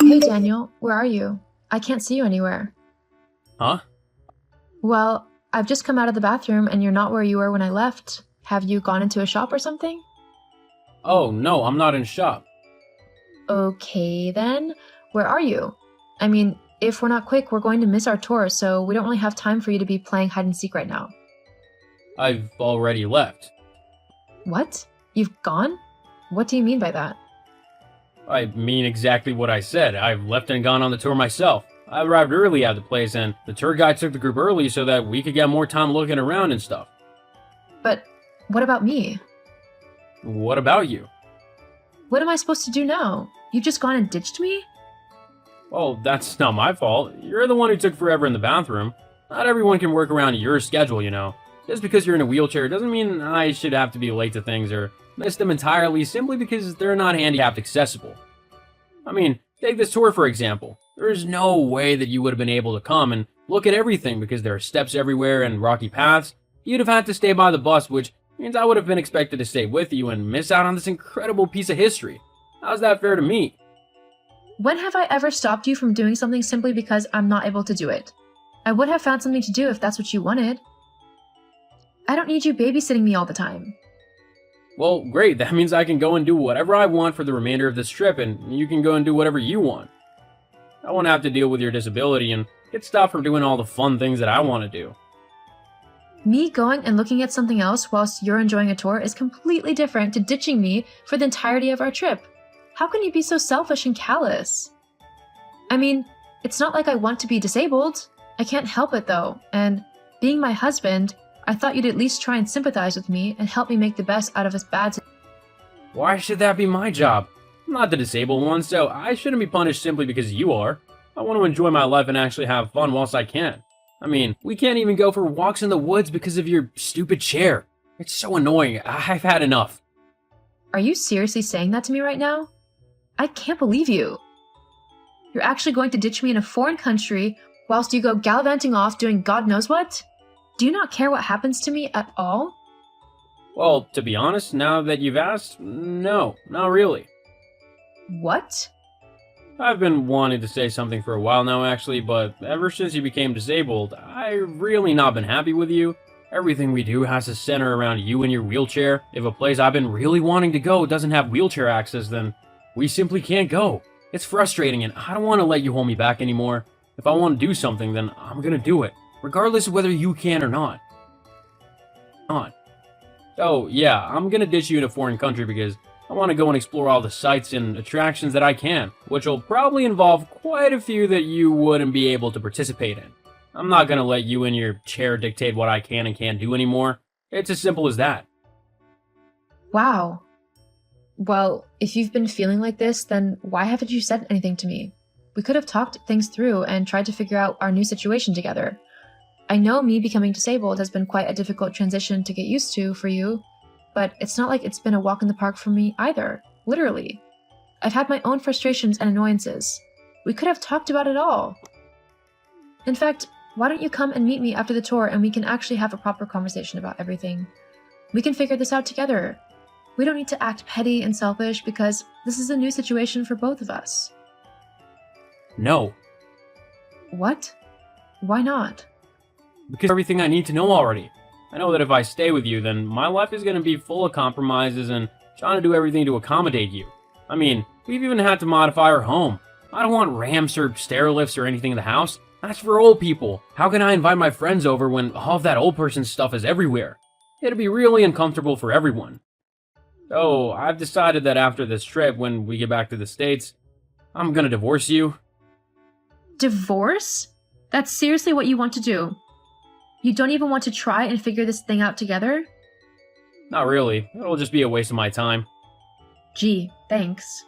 Hey Daniel, where are you? I can't see you anywhere. Huh? Well, I've just come out of the bathroom and you're not where you were when I left. Have you gone into a shop or something? Oh, no, I'm not in shop. Okay then, where are you? I mean, if we're not quick, we're going to miss our tour, so we don't really have time for you to be playing hide and seek right now. I've already left. What? You've gone? What do you mean by that? I mean exactly what I said. I've left and gone on the tour myself. I arrived early at the place, and the tour guide took the group early so that we could get more time looking around and stuff. But what about me? What about you? What am I supposed to do now? You've just gone and ditched me? Well, that's not my fault. You're the one who took forever in the bathroom. Not everyone can work around your schedule, you know. Just because you're in a wheelchair doesn't mean I should have to be late to things or miss them entirely simply because they're not handicapped accessible. I mean, take this tour for example. There's no way that you would have been able to come and look at everything because there are steps everywhere and rocky paths. You'd have had to stay by the bus, which means I would have been expected to stay with you and miss out on this incredible piece of history. How's that fair to me? When have I ever stopped you from doing something simply because I'm not able to do it? I would have found something to do if that's what you wanted. I don't need you babysitting me all the time. Well, great. That means I can go and do whatever I want for the remainder of this trip, and you can go and do whatever you want. I won't have to deal with your disability and get stopped from doing all the fun things that I want to do. Me going and looking at something else whilst you're enjoying a tour is completely different to ditching me for the entirety of our trip. How can you be so selfish and callous? I mean, it's not like I want to be disabled. I can't help it though, and being my husband, I thought you'd at least try and sympathize with me and help me make the best out of this bad situation. Why should that be my job? I'm not the disabled one, so I shouldn't be punished simply because you are. I want to enjoy my life and actually have fun whilst I can. I mean, we can't even go for walks in the woods because of your stupid chair. It's so annoying. I've had enough. Are you seriously saying that to me right now? I can't believe you. You're actually going to ditch me in a foreign country whilst you go gallivanting off doing God knows what? Do you not care what happens to me at all? Well, to be honest, now that you've asked, no, not really. What? I've been wanting to say something for a while now, actually, but ever since you became disabled, I've really not been happy with you. Everything we do has to center around you and your wheelchair. If a place I've been really wanting to go doesn't have wheelchair access, then we simply can't go. It's frustrating, and I don't want to let you hold me back anymore. If I want to do something, then I'm gonna do it, regardless of whether you can or not. So, yeah, I'm gonna ditch you in a foreign country because I want to go and explore all the sights and attractions that I can, which will probably involve quite a few that you wouldn't be able to participate in. I'm not gonna let you and your chair dictate what I can and can't do anymore. It's as simple as that. Wow. Well, if you've been feeling like this, then why haven't you said anything to me? We could have talked things through and tried to figure out our new situation together. I know me becoming disabled has been quite a difficult transition to get used to for you, but it's not like it's been a walk in the park for me either, literally. I've had my own frustrations and annoyances. We could have talked about it all. In fact, why don't you come and meet me after the tour and we can actually have a proper conversation about everything? We can figure this out together. We don't need to act petty and selfish because this is a new situation for both of us. No, What? Why not? because everything I need to know already. I know that if I stay with you, then my life is going to be full of compromises and trying to do everything to accommodate you. I mean, we've even had to modify our home. I don't want ramps or stair lifts or anything in the house. That's for old people. How can I invite my friends over when all of that old person's stuff is everywhere? It'll be really uncomfortable for everyone. So, I've decided that after this trip, when we get back to the States, I'm gonna divorce you. Divorce? That's seriously what you want to do? You don't even want to try and figure this thing out together? Not really. It'll just be a waste of my time. Gee, thanks.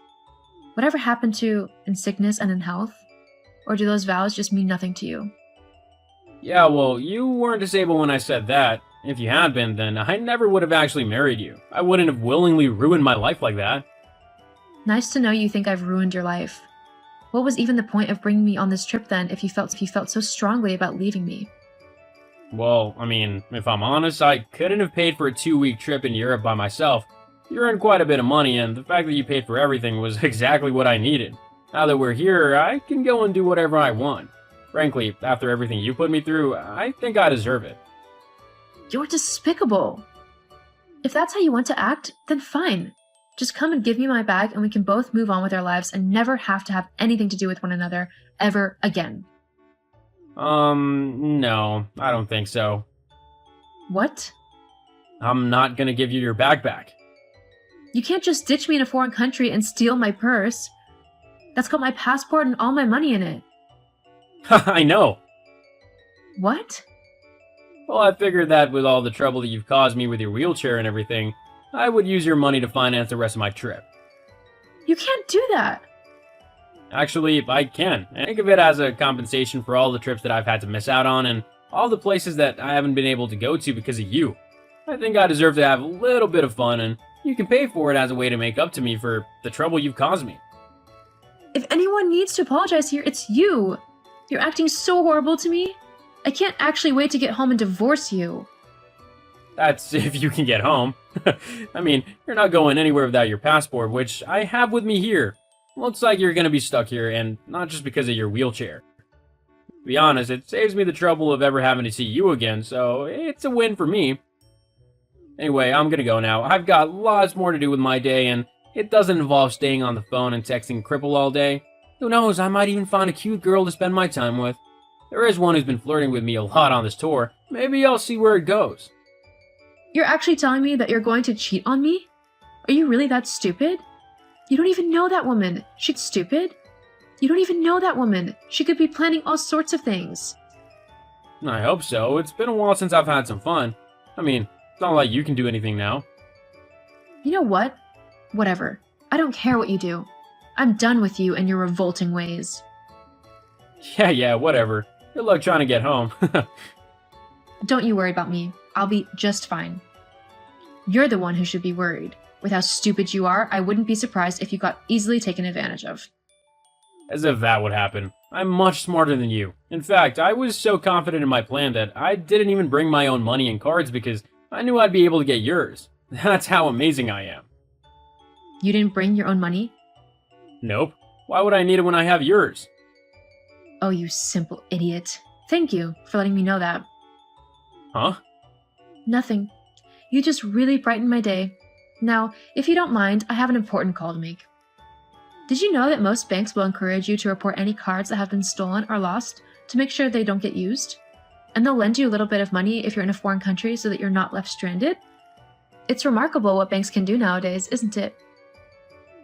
Whatever happened to in sickness and in health? Or do those vows just mean nothing to you? Yeah, well, you weren't disabled when I said that. If you had been, then I never would have actually married you. I wouldn't have willingly ruined my life like that. Nice to know you think I've ruined your life. What was even the point of bringing me on this trip then if you felt so strongly about leaving me? Well, I mean, if I'm honest, I couldn't have paid for a 2-week trip in Europe by myself. You earned quite a bit of money, and the fact that you paid for everything was exactly what I needed. Now that we're here, I can go and do whatever I want. Frankly, after everything you put me through, I think I deserve it. You're despicable. If that's how you want to act, then fine. Just come and give me my bag and we can both move on with our lives and never have to have anything to do with one another ever again. No, I don't think so. What? I'm not gonna give you your bag back. You can't just ditch me in a foreign country and steal my purse. That's got my passport and all my money in it. I know. What? Well, I figured that with all the trouble that you've caused me with your wheelchair and everything, I would use your money to finance the rest of my trip. You can't do that. Actually, I can. Think of it as a compensation for all the trips that I've had to miss out on and all the places that I haven't been able to go to because of you. I think I deserve to have a little bit of fun, and you can pay for it as a way to make up to me for the trouble you've caused me. If anyone needs to apologize here, it's you. You're acting so horrible to me. I can't actually wait to get home and divorce you. That's if you can get home. I mean, you're not going anywhere without your passport, which I have with me here. Looks like you're gonna be stuck here, and not just because of your wheelchair. To be honest, it saves me the trouble of ever having to see you again, so it's a win for me. Anyway, I'm gonna go now. I've got lots more to do with my day, and it doesn't involve staying on the phone and texting Cripple all day. Who knows, I might even find a cute girl to spend my time with. There is one who's been flirting with me a lot on this tour. Maybe I'll see where it goes. You're actually telling me that you're going to cheat on me? Are you really that stupid? You don't even know that woman. She's stupid. You don't even know that woman. She could be planning all sorts of things. I hope so. It's been a while since I've had some fun. I mean, it's not like you can do anything now. You know what? Whatever. I don't care what you do. I'm done with you and your revolting ways. Yeah, whatever. Good luck trying to get home. Don't you worry about me. I'll be just fine. You're the one who should be worried. With how stupid you are, I wouldn't be surprised if you got easily taken advantage of. As if that would happen. I'm much smarter than you. In fact, I was so confident in my plan that I didn't even bring my own money and cards because I knew I'd be able to get yours. That's how amazing I am. You didn't bring your own money? Nope. Why would I need it when I have yours? Oh, you simple idiot. Thank you for letting me know that. Huh? Nothing. You just really brightened my day. Now, if you don't mind, I have an important call to make. Did you know that most banks will encourage you to report any cards that have been stolen or lost to make sure they don't get used? And they'll lend you a little bit of money if you're in a foreign country so that you're not left stranded? It's remarkable what banks can do nowadays, isn't it?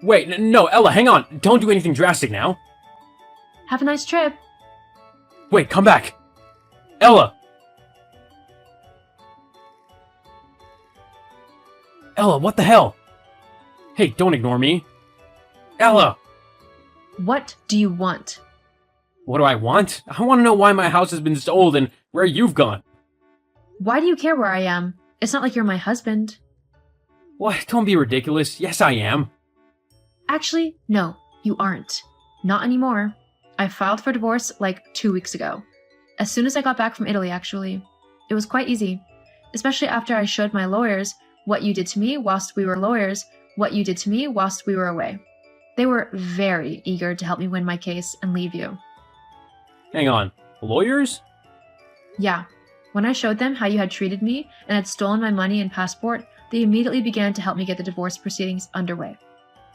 Wait, no, Ella, hang on. Don't do anything drastic now. Have a nice trip. Wait, come back. Ella! Ella, what the hell? Hey, don't ignore me. Ella! What do you want? What do I want? I want to know why my house has been stolen and where you've gone. Why do you care where I am? It's not like you're my husband. What? Don't be ridiculous. Yes, I am. Actually, no, you aren't. Not anymore. I filed for divorce like 2 weeks ago. As soon as I got back from Italy, actually. It was quite easy. Especially after I showed my lawyers what you did to me whilst we were away. They were very eager to help me win my case and leave you. Hang on. Lawyers? Yeah. When I showed them how you had treated me and had stolen my money and passport, they immediately began to help me get the divorce proceedings underway.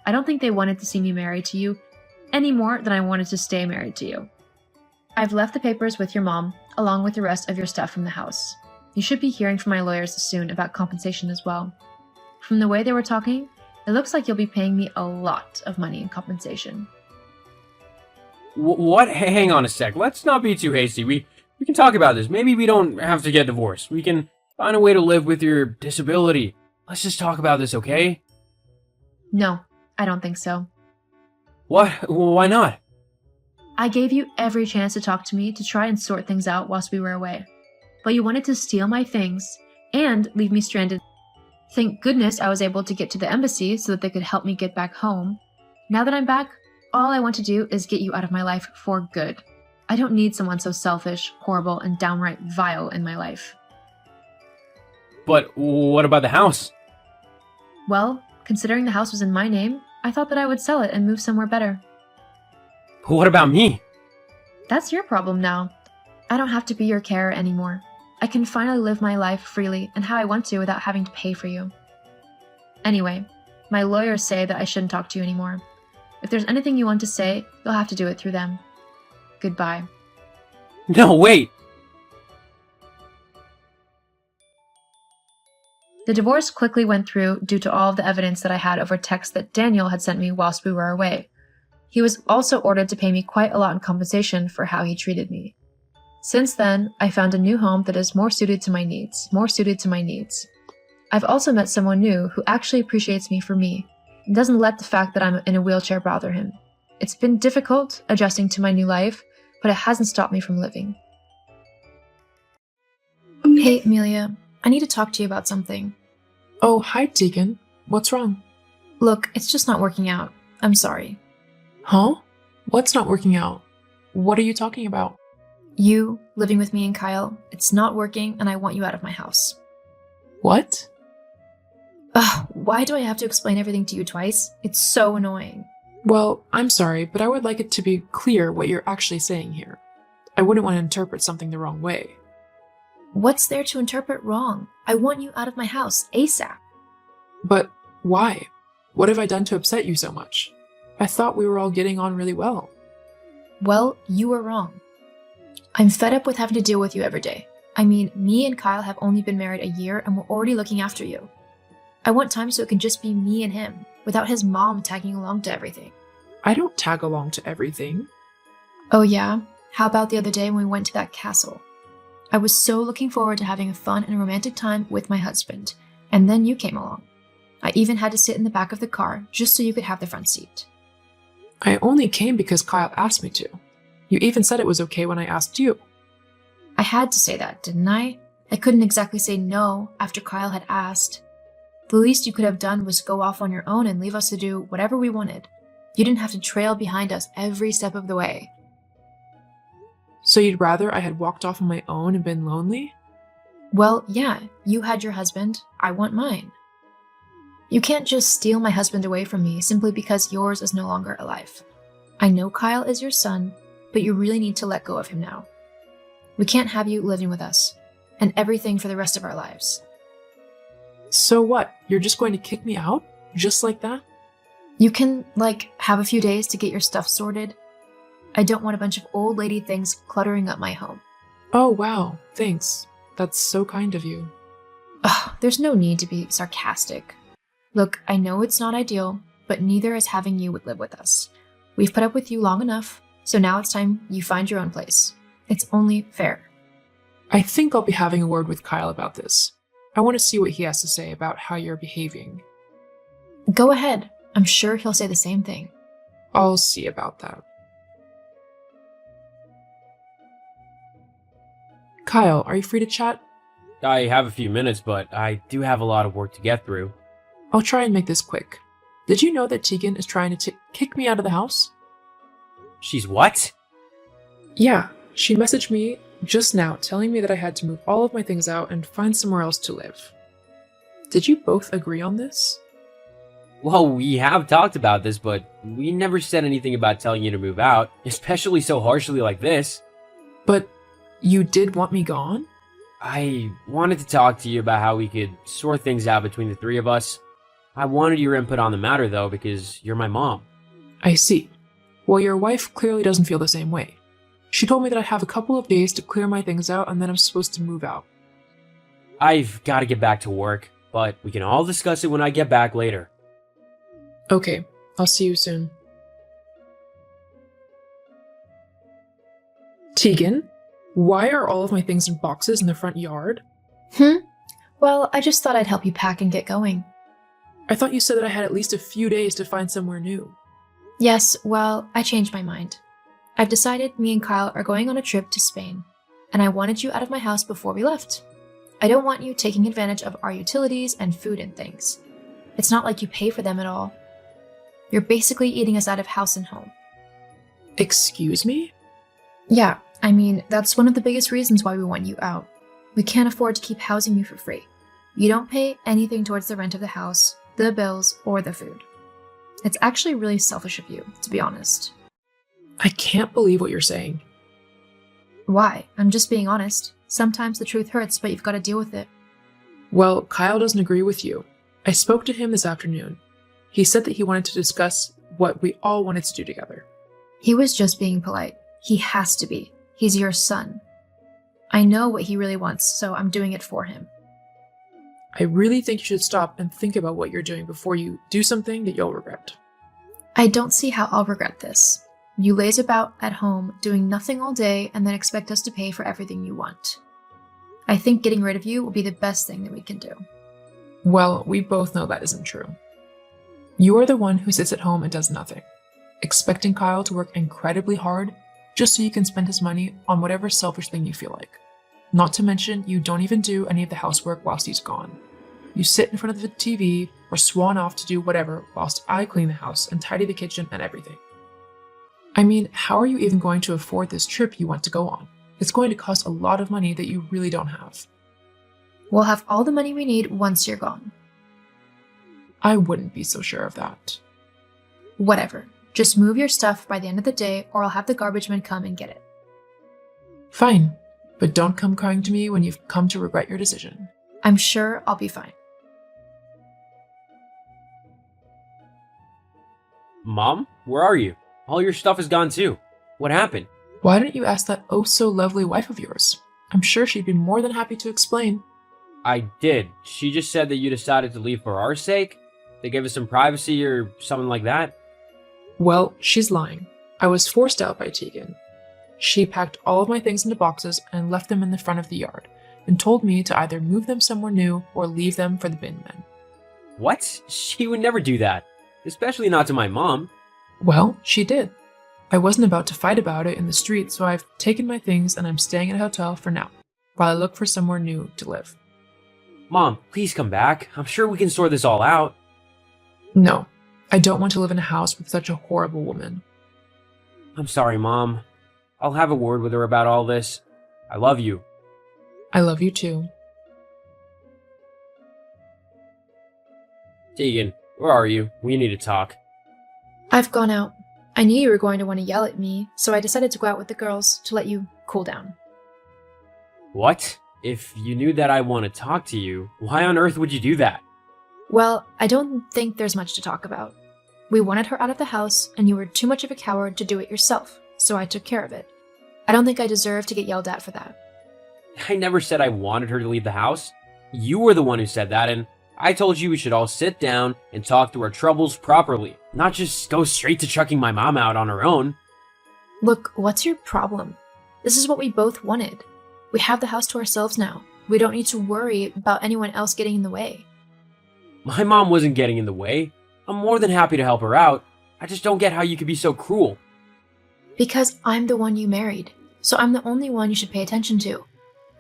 I don't think they wanted to see me married to you any more than I wanted to stay married to you. I've left the papers with your mom, along with the rest of your stuff from the house. You should be hearing from my lawyers soon about compensation as well. From the way they were talking, it looks like you'll be paying me a lot of money in compensation. What? Hang on a sec. Let's not be too hasty. We can talk about this. Maybe we don't have to get divorced. We can find a way to live with your disability. Let's just talk about this, okay? No, I don't think so. What? Why not? I gave you every chance to talk to me to try and sort things out whilst we were away. But you wanted to steal my things and leave me stranded. Thank goodness I was able to get to the embassy so that they could help me get back home. Now that I'm back, all I want to do is get you out of my life for good. I don't need someone so selfish, horrible, and downright vile in my life. But what about the house? Well, considering the house was in my name, I thought that I would sell it and move somewhere better. But what about me? That's your problem now. I don't have to be your carer anymore. I can finally live my life freely and how I want to without having to pay for you. Anyway, my lawyers say that I shouldn't talk to you anymore. If there's anything you want to say, you'll have to do it through them. Goodbye. No, wait! The divorce quickly went through due to all of the evidence that I had over texts that Daniel had sent me whilst we were away. He was also ordered to pay me quite a lot in compensation for how he treated me. Since then, I found a new home that is more suited to my needs. I've also met someone new who actually appreciates me for me and doesn't let the fact that I'm in a wheelchair bother him. It's been difficult adjusting to my new life, but it hasn't stopped me from living. Hey, Amelia, I need to talk to you about something. Oh, hi, Tegan. What's wrong? Look, it's just not working out. I'm sorry. Huh? What's not working out? What are you talking about? You, living with me and Kyle, it's not working and I want you out of my house. What? Ugh, why do I have to explain everything to you twice? It's so annoying. Well, I'm sorry, but I would like it to be clear what you're actually saying here. I wouldn't want to interpret something the wrong way. What's there to interpret wrong? I want you out of my house, ASAP. But why? What have I done to upset you so much? I thought we were all getting on really well. Well, you were wrong. I'm fed up with having to deal with you every day. I mean, me and Kyle have only been married a year and we're already looking after you. I want time so it can just be me and him, without his mom tagging along to everything. I don't tag along to everything. Oh yeah? How about the other day when we went to that castle? I was so looking forward to having a fun and romantic time with my husband, and then you came along. I even had to sit in the back of the car just so you could have the front seat. I only came because Kyle asked me to. You even said it was okay when I asked you. I had to say that, didn't I? I couldn't exactly say no after Kyle had asked. The least you could have done was go off on your own and leave us to do whatever we wanted. You didn't have to trail behind us every step of the way. So you'd rather I had walked off on my own and been lonely? Well, yeah, you had your husband, I want mine. You can't just steal my husband away from me simply because yours is no longer alive. I know Kyle is your son, but you really need to let go of him now. We can't have you living with us, and everything for the rest of our lives. So what? You're just going to kick me out? Just like that? You can, have a few days to get your stuff sorted. I don't want a bunch of old lady things cluttering up my home. Oh, wow. Thanks. That's so kind of you. Ugh, there's no need to be sarcastic. Look, I know it's not ideal, but neither is having you live with us. We've put up with you long enough, so now it's time you find your own place. It's only fair. I think I'll be having a word with Kyle about this. I want to see what he has to say about how you're behaving. Go ahead. I'm sure he'll say the same thing. I'll see about that. Kyle, are you free to chat? I have a few minutes, but I do have a lot of work to get through. I'll try and make this quick. Did you know that Tegan is trying to kick me out of the house? She's what? Yeah, she messaged me just now telling me that I had to move all of my things out and find somewhere else to live. Did you both agree on this? Well, we have talked about this, but we never said anything about telling you to move out, especially so harshly like this. But you did want me gone? I wanted to talk to you about how we could sort things out between the three of us. I wanted your input on the matter, though, because you're my mom. I see. Well, your wife clearly doesn't feel the same way. She told me that I have a couple of days to clear my things out and then I'm supposed to move out. I've got to get back to work, but we can all discuss it when I get back later. Okay, I'll see you soon. Tegan, why are all of my things in boxes in the front yard? Well, I just thought I'd help you pack and get going. I thought you said that I had at least a few days to find somewhere new. Yes, well, I changed my mind. I've decided me and Kyle are going on a trip to Spain, and I wanted you out of my house before we left. I don't want you taking advantage of our utilities and food and things. It's not like you pay for them at all. You're basically eating us out of house and home. Excuse me? Yeah, I mean, that's one of the biggest reasons why we want you out. We can't afford to keep housing you for free. You don't pay anything towards the rent of the house, the bills, or the food. It's actually really selfish of you, to be honest. I can't believe what you're saying. Why? I'm just being honest. Sometimes the truth hurts, but you've got to deal with it. Well, Kyle doesn't agree with you. I spoke to him this afternoon. He said that he wanted to discuss what we all wanted to do together. He was just being polite. He has to be. He's your son. I know what he really wants, so I'm doing it for him. I really think you should stop and think about what you're doing before you do something that you'll regret. I don't see how I'll regret this. You laze about at home doing nothing all day and then expect us to pay for everything you want. I think getting rid of you will be the best thing that we can do. Well, we both know that isn't true. You are the one who sits at home and does nothing, expecting Kyle to work incredibly hard just so you can spend his money on whatever selfish thing you feel like. Not to mention, you don't even do any of the housework whilst he's gone. You sit in front of the TV or swan off to do whatever whilst I clean the house and tidy the kitchen and everything. I mean, how are you even going to afford this trip you want to go on? It's going to cost a lot of money that you really don't have. We'll have all the money we need once you're gone. I wouldn't be so sure of that. Whatever. Just move your stuff by the end of the day or I'll have the garbage man come and get it. Fine, but don't come crying to me when you've come to regret your decision. I'm sure I'll be fine. Mom, where are you? All your stuff is gone too. What happened? Why don't you ask that oh-so-lovely wife of yours? I'm sure she'd be more than happy to explain. I did. She just said that you decided to leave for our sake? They gave us some privacy or something like that? Well, she's lying. I was forced out by Tegan. She packed all of my things into boxes and left them in the front of the yard, and told me to either move them somewhere new or leave them for the bin men. What? She would never do that. Especially not to my mom. Well, she did. I wasn't about to fight about it in the street, so I've taken my things and I'm staying at a hotel for now, while I look for somewhere new to live. Mom, please come back. I'm sure we can sort this all out. No, I don't want to live in a house with such a horrible woman. I'm sorry, Mom. I'll have a word with her about all this. I love you. I love you too. Tegan, where are you? We need to talk. I've gone out. I knew you were going to want to yell at me, so I decided to go out with the girls to let you cool down. What? If you knew that I want to talk to you, why on earth would you do that? Well, I don't think there's much to talk about. We wanted her out of the house, and you were too much of a coward to do it yourself, so I took care of it. I don't think I deserve to get yelled at for that. I never said I wanted her to leave the house. You were the one who said that, and I told you we should all sit down and talk through our troubles properly, not just go straight to chucking my mom out on her own. Look, what's your problem? This is what we both wanted. We have the house to ourselves now. We don't need to worry about anyone else getting in the way. My mom wasn't getting in the way. I'm more than happy to help her out. I just don't get how you could be so cruel. Because I'm the one you married, so I'm the only one you should pay attention to.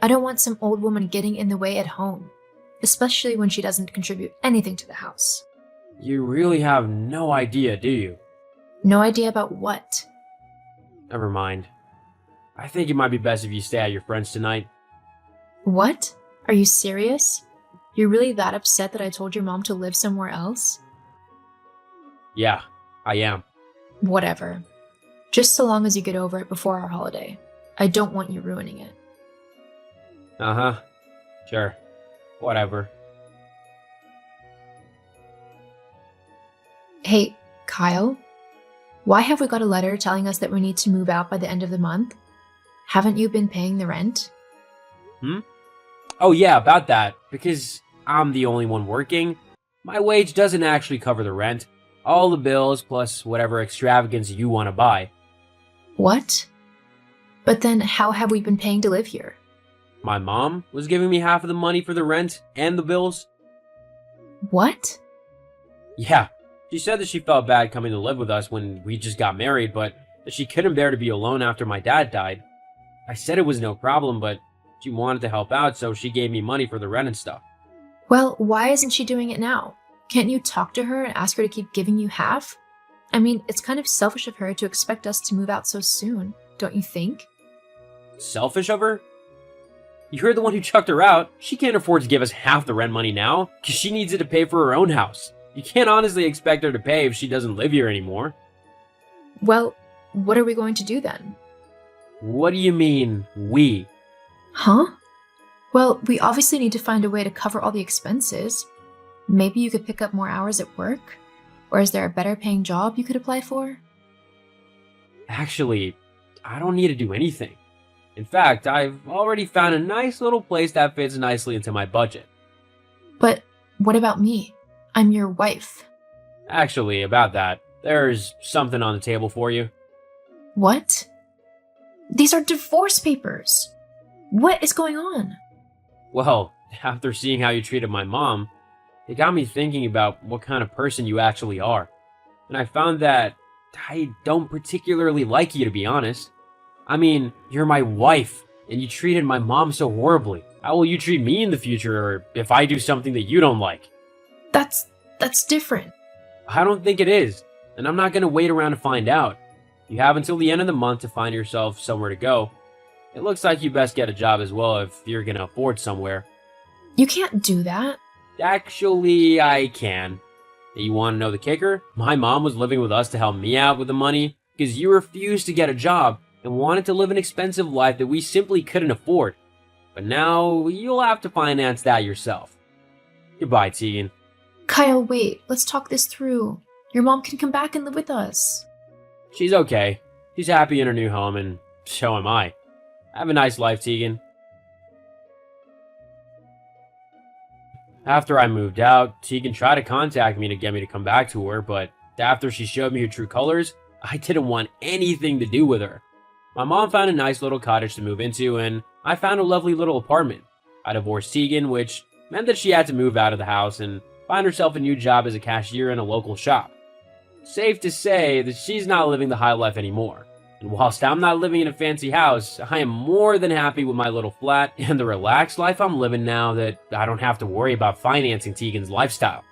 I don't want some old woman getting in the way at home, especially when she doesn't contribute anything to the house. You really have no idea, do you? No idea about what? Never mind. I think it might be best if you stay at your friend's tonight. What? Are you serious? You're really that upset that I told your mom to live somewhere else? Yeah, I am. Whatever. Just so long as you get over it before our holiday. I don't want you ruining it. Uh-huh. Sure. Whatever. Hey, Kyle? Why have we got a letter telling us that we need to move out by the end of the month? Haven't you been paying the rent? Oh yeah, about that. Because I'm the only one working, my wage doesn't actually cover the rent. All the bills plus whatever extravagance you want to buy. What? But then how have we been paying to live here? My mom was giving me half of the money for the rent and the bills. What? Yeah, she said that she felt bad coming to live with us when we just got married, but that she couldn't bear to be alone after my dad died. I said it was no problem, but she wanted to help out, so she gave me money for the rent and stuff. Well, why isn't she doing it now? Can't you talk to her and ask her to keep giving you half? I mean, it's kind of selfish of her to expect us to move out so soon, don't you think? Selfish of her? You're the one who chucked her out. She can't afford to give us half the rent money now, because she needs it to pay for her own house. You can't honestly expect her to pay if she doesn't live here anymore. Well, what are we going to do then? What do you mean, we? Huh? Well, we obviously need to find a way to cover all the expenses. Maybe you could pick up more hours at work? Or is there a better paying job you could apply for? Actually, I don't need to do anything. In fact, I've already found a nice little place that fits nicely into my budget. But what about me? I'm your wife. Actually, about that, there's something on the table for you. What? These are divorce papers. What is going on? Well, after seeing how you treated my mom, it got me thinking about what kind of person you actually are. And I found that I don't particularly like you, to be honest. I mean, you're my wife, and you treated my mom so horribly. How will you treat me in the future, or if I do something that you don't like? That's different. I don't think it is, and I'm not going to wait around to find out. You have until the end of the month to find yourself somewhere to go. It looks like you best get a job as well if you're going to afford somewhere. You can't do that. Actually, I can. You want to know the kicker? My mom was living with us to help me out with the money because you refused to get a job and wanted to live an expensive life that we simply couldn't afford. But now you'll have to finance that yourself. Goodbye, Tegan. Kyle, wait. Let's talk this through. Your mom can come back and live with us. She's okay. She's happy in her new home, and so am I. Have a nice life, Tegan. After I moved out, Tegan tried to contact me to get me to come back to her, but after she showed me her true colors, I didn't want anything to do with her. My mom found a nice little cottage to move into, and I found a lovely little apartment. I divorced Tegan, which meant that she had to move out of the house and find herself a new job as a cashier in a local shop. Safe to say that she's not living the high life anymore. And whilst I'm not living in a fancy house, I am more than happy with my little flat and the relaxed life I'm living now that I don't have to worry about financing Tegan's lifestyle.